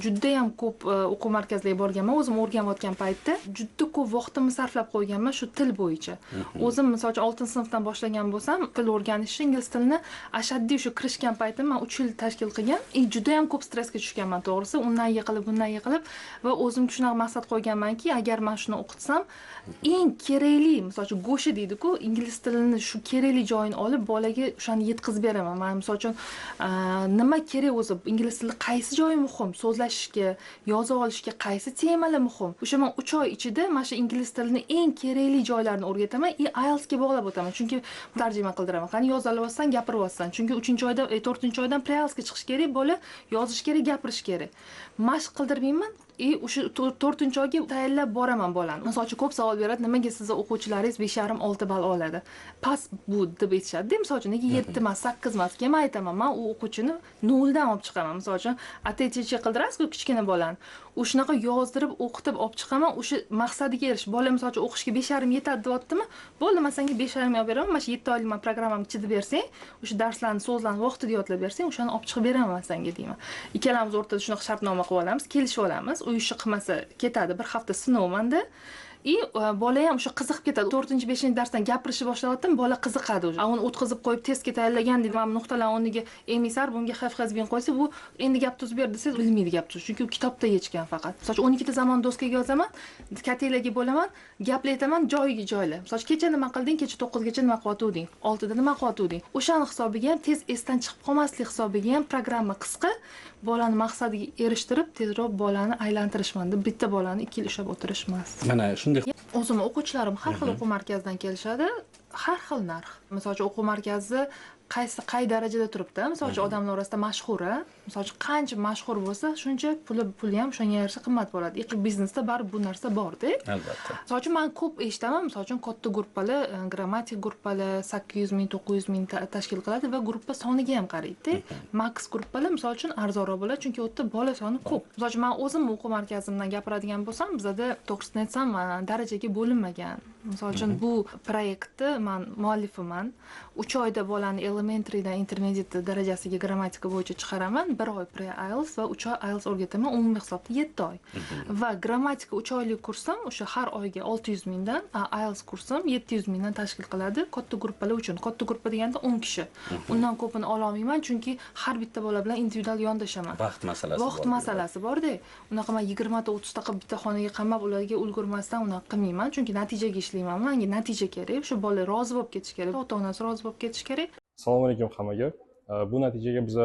juda ham ko'p o'quv markazlariga borganman. O'zim o'rganayotgan paytda juda ko'p vaqtimni sarflab qo'yganman shu til bo'yicha. O'zim misol uchun 6-sinfdan boshlagan bo'lsam, til o'rganishni, ingliz tilini ashaddiy shu kirishgan paytim men 3 yil tashkil qilgan. Juda ham ko'p stressga tushganman to'g'risi. Undan yiqilib, bundan yiqilib va o'zim shunaqa maqsad qo'yganmanki, agar men shuni o'qitsam, eng kerakli, misol uchun go'shi deydi-ku, ingliz tilini shu kerakli joyini olib bolaga o'shani yetkazib beraman. Men misol uchun nima kerak o'zi, ingliz tili qaysi joyi muhim, so'zlashishga, yoza olishga qaysi temalar muhim. O'sha men 3 oy ichida mana shu ingliz tilini eng kerakli joylarini o'rgataman, IELTS ga bog'lab o'taman. Chunki tarjima qildiraman. Qani yoza olyapsan, gapiryapsan. Chunki 3-oydan, 4-oydan pre-IELTS ga chiqish kerak, bola yozish kerak, gapirish kerak. Mashq qildirmayman. O'sha 4-oyga tayyorlab boraman bolani. Misol uchun ko'p savol beradi, nimaga sizni o'quvchilaringiz 5,5-6 ball oladi? Past bu deb aytishadi. Misol uchun nega 7 emas, 8 emas? Men aytaman, men u o'quvchini 0 dan olib chiqaman. Misol uchun ATCH qildirasiz-ku kichkina bolani. O'shanaqa yozdirib, o'qitib olib chiqaman. O'sha maqsadiga erish. Bola misol uchun o'qishga 5,5 yetadi deyaptimi? Bo'ldi, men senga 5,5 olib beraman. Mana shu 7 oylik men programmamni chizib bersang, o'sha darslarni, so'zlarni vaqtida yodlab bersang, o'shani olib chiqib beraman senga deyman. Ikkalamiz o'rtada shunaqa shartnoma qilib olamiz, kelishib olamiz. U ishi qilmasa ketadi, bir hafta sinovmanda. Bola ham o'sha qiziqib ketadi. 4-5-darsdan gapirishni boshlayotdim, bola qiziqadi. Uni o'tkazib qo'yib testga tayyorlagan deydi. Men nuqtalar o'rniga emisar bunga hafazbin qo'ysa, bu endi gap tuz ber desangiz bilmaydi gap tuz. Chunki u kitobda yechgan faqat. Masalan, 12 ta zamon doskaga yozaman, katelarga bo'laman, gaplar aytaman, joyiga joyla. Masalan, kecha nima qilding, kecha 9 gacha nima qilyotding, 6 da nima qilyotding. O'shani hisobiga ham tez esdan chiqib qolmaslik hisobiga ham programma qisqa, bolani maqsadiga erishtirib, tezroq bolani aylantirishmanda bitta bolani 2 yil ushlab o'tirish emas. Mana shunday O'zim o'quvchilarim har xil o'quv markazidan kelishadi, har xil narx. Misol uchun o'quv markazi qay darajada turibdi? Misol uchun odamlar orasida mashhuri, misol uchun qancha mashhur bo'lsa, shuncha puli ham shunga yarasha qimmat bo'ladi. Biznesda baribir bu narsa bor-da. Albatta. Misol uchun men ko'p eshitaman, misol uchun katta guruhli, grammatik guruhli 800 ming, 900 ming tashkil qiladi va guruh soniga ham qaraydi. Max guruhli misol uchun arzonroq bo'ladi, chunki u yerda bola soni ko'p. Misol uchun men o'zim o'quv markazimdan gapiradigan bo'lsam, bizda to'g'risini aytsam, darajaga bo'linmagan. Misol uchun bu proyektni men muallifiman. 3 oyda bolani elementarydan intermediate darajasiga grammatika bo'yicha chiqaraman. 1 oy pre-IELTS va 3 oy IELTS o'rgataman. Umumiy hisobda 7 oy. Va grammatika 3 oylik kursam o'sha har oyga 600 mingdan, IELTS kursam 700 mingdan tashkil qiladi katta guruhlar uchun. Katta guruh deganda 10 kishi. Undan ko'pini ola olmayman, chunki har bitta bola bilan individual yondashaman. Vaqt masalasi bor. Vaqt masalasi bor-da. Unaqa men 20 ta 30 ta qilib bitta xonaga qamab ularga ulgurmasdan unaqa qilmayman, chunki natijaga ishlayman. Menga natija kerak. Shu bola rozi bo'lib ketish kerak, ota-onasi rozi bo'lib ketish kerak. Assalomu alaykum hammaga. Bu natijaga biz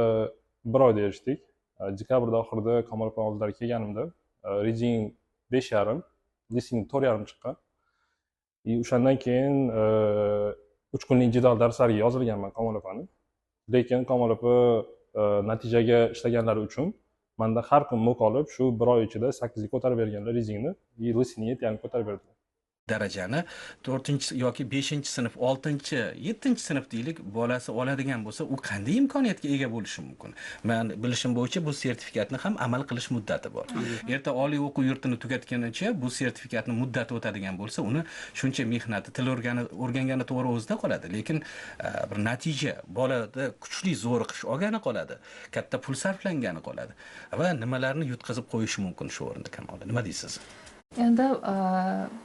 1 oyda erishdik. Dekabrda oxirida Kamolxon oldilariga kelganimda reading 5,5, listening 4,5 chiqqan. O'shandan keyin 3 kunlik jadal darslarga yozilganman Kamolxonni. Lekin Kamolxon natijaga ishlaganlari uchun menda har kun mo'k olib, shu 1 oy ichida 8 ga ko'tarib berganlar readingni, listeningni 7 ga ko'tarib berdilar. darajani 4 yoki 5-sinf, 6-7-sinf deylik bolasi oladigan bo'lsa, u qanday imkoniyatga ega bo'lishi mumkin? Men bilishim bo'yicha bu sertifikatni ham amal qilish muddati bor. Erta oliy o'quv yurtini tugatganicha bu sertifikatni muddati o'tadigan bo'lsa, uni shuncha mehnati, til o'rgangani to'g'ri o'zida qoladi, lekin bir natija bolada kuchli zo'riqish olgani qoladi, katta pul sarflangani qoladi va nimalarni yutqazib qo'yishi mumkin shu o'rinda Kamolda. Nima deysiz? Endi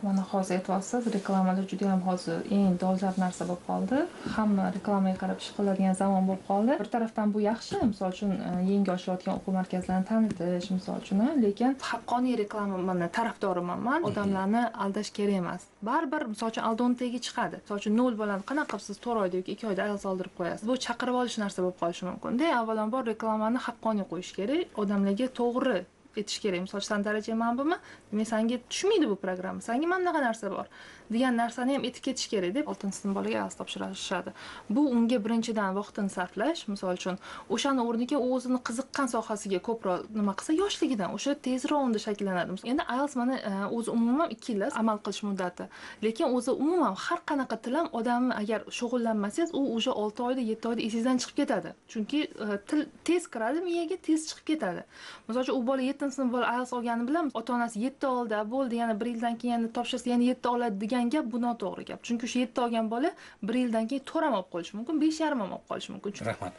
mana hozir aytyapsiz, reklamalar juda ham hozir eng dolzarb narsa bo'lib qoldi. Hamma reklamaga qarab ish qiladigan zamon bo'lib qoldi. Bir tarafdan bu yaxshi, misol uchun yangi ochayotgan o'quv markazlarini tanitish, misol uchun, lekin haqqoniy reklama tarafdoriman men. Odamlarni aldash kerak emas. Baribir misol uchun aldontaga chiqadi. Misol uchun 0 bolani qanaqa qilib siz 4 oyda yoki 2 oyda IELTS oldirib qo'yasiz. Bu chaqirib olish narsa bo'lib qolishi mumkin-da. Avvalambor reklamani haqqoniy qo'yish kerak, odamlarga to'g'ri etish kerak. Misol uchun daraja manbimi, men senga tushmaydi bu programma. Senga mana bunaqa narsa bor degan narsani ham etib ketish kerak deb 6-sinf bolaga IELTS topshirishadi. Bu unga birinchidan vaqtini sarflash, misol uchun o'shani o'rniga o'zini qiziqqan sohasiga ko'proq nima qilsa, yoshligidan o'sha tezroq unda shakllanadi. Endi IELTS mana o'zi umuman 2 yil amal qilish muddati. Lekin o'zi umuman har qanaqa til ham odamni agar shug'ullanmasangiz, u o'sha 6 oyda, 7 oyda esingizdan chiqib ketadi. Chunki til tez kiradi, miyaga tez chiqib ketadi. Misol uchun u bola 7-sinf bola IELTS olgani bilan ota-onasi 7 oldi, bo'ldi, yana 1 yildan keyin topshirsa yana 7 oladi degan gap bu noto'g'ri gap. Chunki shu 7 olgan bola 1 yildan keyin 4 ham olib qolishi mumkin, 5,5 ham olib qolishi mumkin. Rahmat.